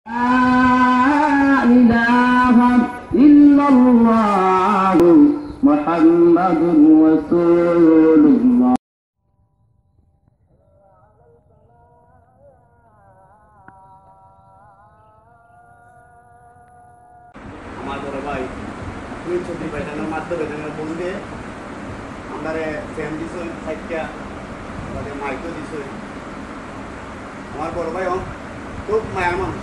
لا إله إلا الله محمد رسول الله আমার বড় ভাই তুই ছুটি পাইটানোর মাধ্যমে বললে আমরা ফ্যান দিছ সাইটটা আমাদের মাইকও দিছ আমার বড় ভাই খুব মায়ার মানুষ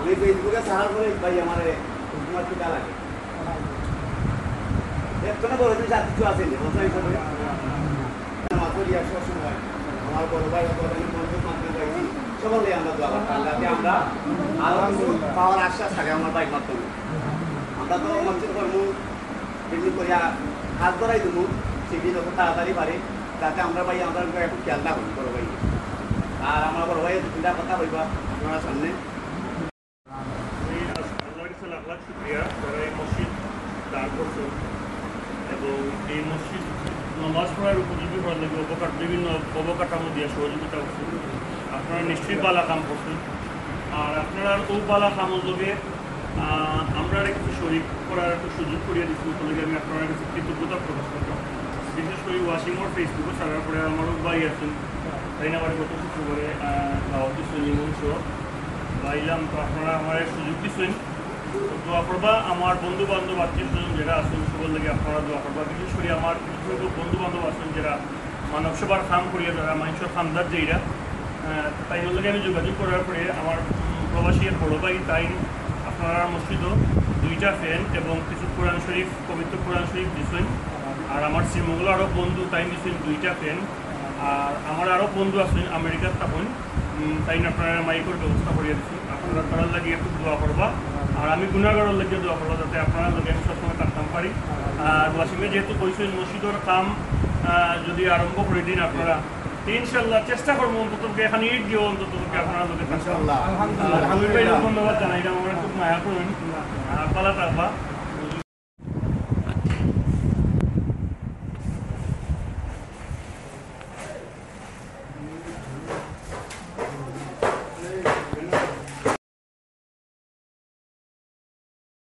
আমি ফেসবুকে ছাড়ার পরে ভাই আমার তোমার টিকা লাগে একজনে বড় জিনিস আর কিছু আসেনি মশা হিসাবে মাত্র রিয়াকশন সময় আমার বড় ভাই মনোযোগ মাধ্যমে পাইছি সবাই আমরা দোয়া করতাম যাতে আমরা আরো কিছু পাওয়ার আশ্বাস থাকে আমার বাইক মাধ্যমে আমরা তো মসজিদ কর্ম বিক্রি করিয়া হাত ধরাই দেবো সেটি যত তাড়াতাড়ি পারি যাতে আমরা ভাই আমরা একটু খেয়াল রাখুন বড় ভাই আর আমার বড় ভাই দুটা কথা হইবা আপনারা সামনে লাখ শুক্রিয়া যারা এই মসজিদ দাঁড় করছে এবং এই মসজিদ নামাজ পড়ার উপযোগী হওয়ার লাগে বিভিন্ন অবকাঠামো দিয়ে সহযোগিতা করছে আপনারা নিশ্চয়ই বালা কাম করছেন আর আপনারা ও বালা কামও যোগে আমরা কিছু শরীর করার একটা সুযোগ করিয়ে দিচ্ছি ওখানে আমি আপনারা কাছে কৃতজ্ঞতা প্রকাশ করতাম বিশেষ করে ওয়াশিংয়ের ফেসবুকে ছাড়ার পরে আমারও ভাই আছেন তাই না আমার গত শুক্রবারে দাওয়াত দিচ্ছেন নিমন্ত্র বাইলাম তো আপনারা আমার সুযোগ দিচ্ছেন দোয়া করবা আমার বন্ধু বান্ধব আত্মীয় স্বজন যারা আছেন সবার লাগে আপনারা দোয়া করবা বিশেষ করে আমার কিছু বন্ধু বান্ধব আছেন যারা মানব সেবার কাম করিয়া যারা মানুষের খামদার যেইরা তাই লগে আমি যোগাযোগ করার পরে আমার প্রবাসী বড় ভাই তাই আপনারা মসজিদও দুইটা ফ্যান এবং কিছু কোরআন শরীফ পবিত্র কোরআন শরীফ দিচ্ছেন আর আমার শ্রীমঙ্গল আরও বন্ধু তাই দিচ্ছেন দুইটা ফ্যান আর আমার আরও বন্ধু আছেন আমেরিকার তখন তাই আপনারা মাইকের ব্যবস্থা করিয়ে দিচ্ছেন আপনারা তার লাগিয়ে একটু দোয়া করবা আর আমি গুণাগরের লাগিয়ে দোয়া করবো যাতে আপনারা লোকে আমি সবসময় থাকতাম পারি আর ওয়াসিমে যেহেতু বলছেন মসজিদের কাম যদি আরম্ভ করে দিন আপনারা ইনশাল্লাহ চেষ্টা করবো অন্তত এখানে ইট দিও অন্তত আপনারা লোকে ধন্যবাদ জানাই আমার খুব মায়া করুন পালা থাকবা